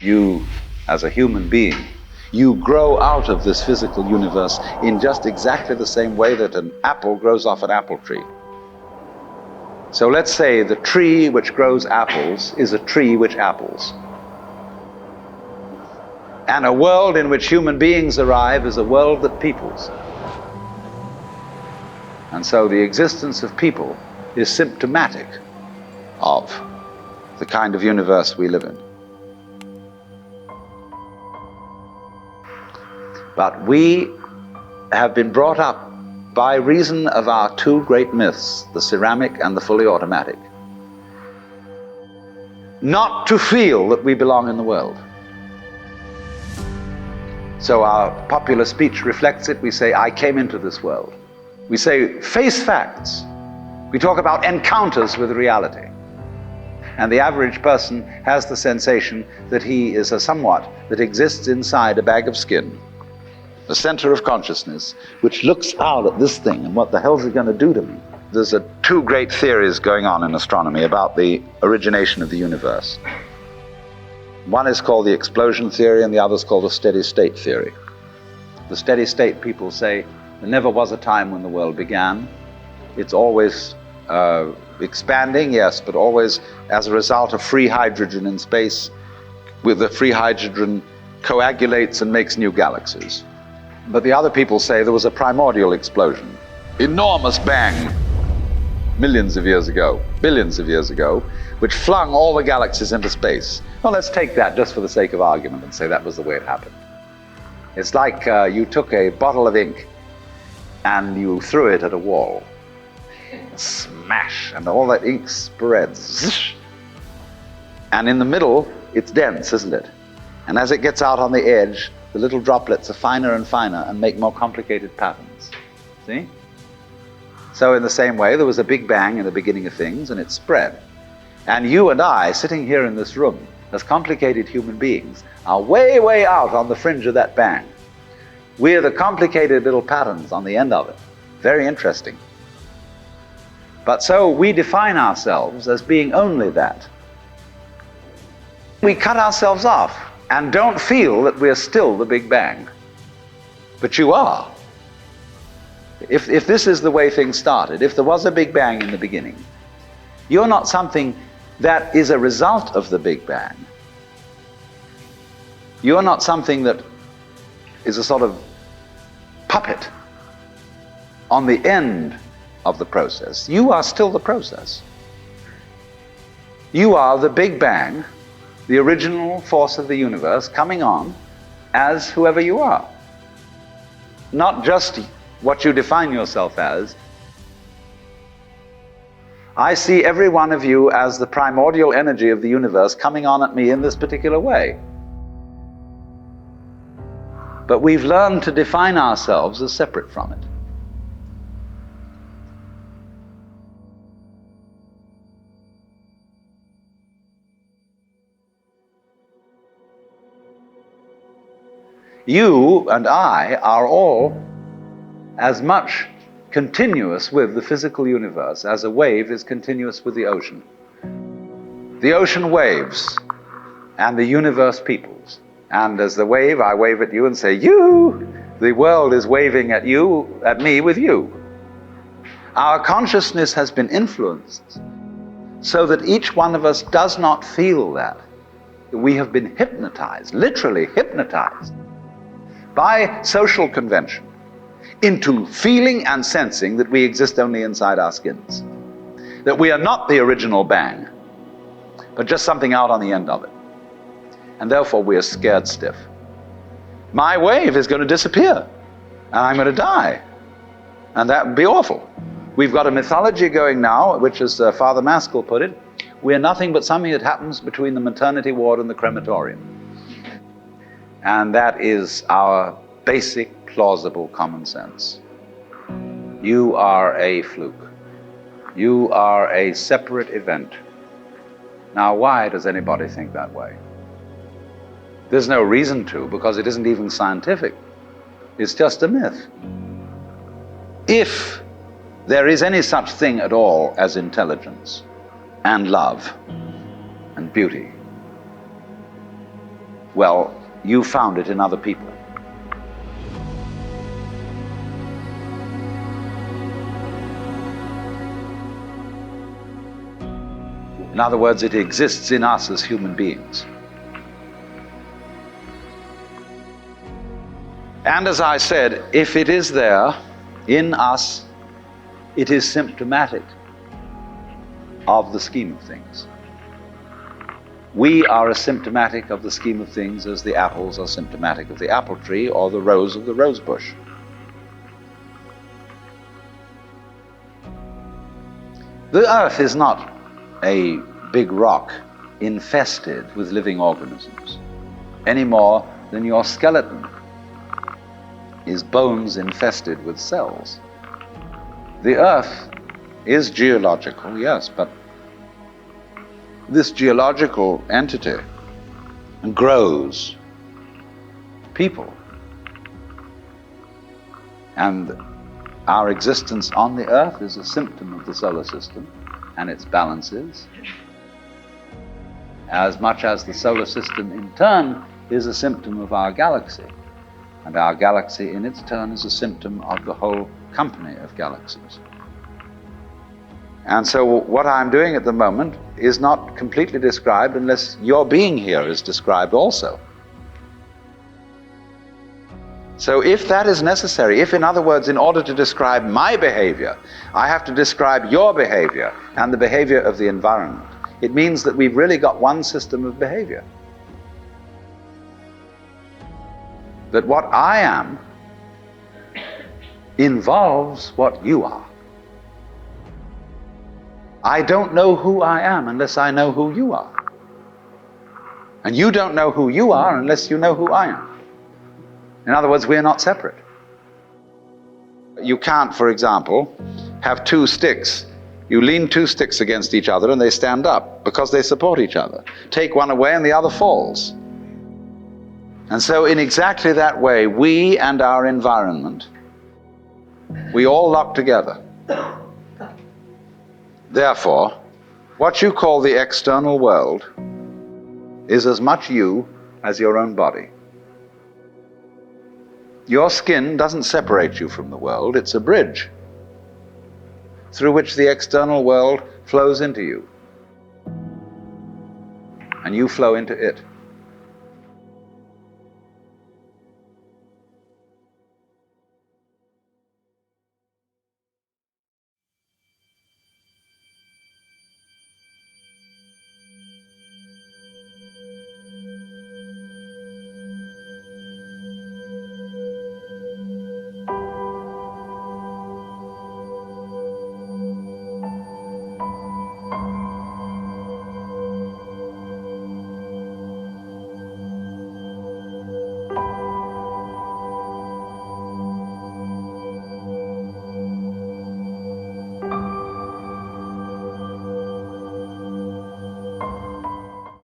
You, as a human being, you grow out of this physical universe in just exactly the same way that an apple grows off an apple tree. So let's say the tree which grows apples is a tree which apples. And a world in which human beings arrive is a world that peoples. And so the existence of people is symptomatic of the kind of universe we live in. But we have been brought up by reason of our two great myths, the ceramic and the fully automatic, not to feel that we belong in the world. So our popular speech reflects it. We say, I came into this world. We say, face facts. We talk about encounters with reality. And the average person has the sensation that he is a somewhat that exists inside a bag of skin, the center of consciousness, which looks out at this thing and what the hell's it going to do to me? There's two great theories going on in astronomy about the origination of the universe. One is called the explosion theory and the other is called the steady state theory. The steady state people say there never was a time when the world began. It's always expanding, yes, but always as a result of free hydrogen in space. With the free hydrogen coagulates and makes new galaxies. But the other people say there was a primordial explosion, enormous bang, millions of years ago, billions of years ago, which flung all the galaxies into space. Well, let's take that just for the sake of argument and say that was the way it happened. It's like you took a bottle of ink and you threw it at a wall. Smash, and all that ink spreads. And in the middle, it's dense, isn't it? And as it gets out on the edge, the little droplets are finer and finer and make more complicated patterns. See? So in the same way, there was a big bang in the beginning of things, and it spread. And you and I, sitting here in this room, as complicated human beings, are way, way out on the fringe of that bang. We're the complicated little patterns on the end of it. Very interesting. But so we define ourselves as being only that. We cut ourselves off and don't feel that we're still the Big Bang. But you are. If this is the way things started, if there was a Big Bang in the beginning, you're not something that is a result of the Big Bang. You're not something that is a sort of puppet on the end of the process. You are still the process. You are the Big Bang, the original force of the universe coming on as whoever you are. Not just what you define yourself as. I see every one of you as the primordial energy of the universe coming on at me in this particular way. But we've learned to define ourselves as separate from it. You and I are all as much continuous with the physical universe as a wave is continuous with the ocean. The ocean waves and the universe peoples. And as the wave, I wave at you and say, you! The world is waving at you, at me with you. Our consciousness has been influenced so that each one of us does not feel that. We have been hypnotized, literally hypnotized, by social convention into feeling and sensing that we exist only inside our skins. That we are not the original bang, but just something out on the end of it. And therefore we are scared stiff. My wave is going to disappear, and I'm going to die. And that would be awful. We've got a mythology going now, which as Father Maskell put it, we're nothing but something that happens between the maternity ward and the crematorium. And that is our basic, plausible common sense. You are a fluke. You are a separate event. Now, why does anybody think that way? There's no reason to, because it isn't even scientific. It's just a myth. If there is any such thing at all as intelligence and love and beauty, Well, you found it in other people. In other words, it exists in us as human beings. And as I said, if it is there in us, it is symptomatic of the scheme of things. We are as symptomatic of the scheme of things as the apples are symptomatic of the apple tree or the rose of the rose bush. The earth is not a big rock infested with living organisms, any more than your skeleton is bones infested with cells. The earth is geological, yes, but this geological entity grows people. And our existence on the earth is a symptom of the solar system and its balances, as much as the solar system in turn is a symptom of our galaxy, and our galaxy in its turn is a symptom of the whole company of galaxies. And so what I'm doing at the moment is not completely described unless your being here is described also. So if that is necessary, if in other words, in order to describe my behavior, I have to describe your behavior and the behavior of the environment, it means that we've really got one system of behavior. That what I am involves what you are. I don't know who I am unless I know who you are. And you don't know who you are unless you know who I am. In other words, we are not separate. You can't, for example, have two sticks. You lean two sticks against each other and they stand up because they support each other. Take one away and the other falls. And so in exactly that way, we and our environment, we all lock together. Therefore, what you call the external world is as much you as your own body. Your skin doesn't separate you from the world, it's a bridge through which the external world flows into you, and you flow into it.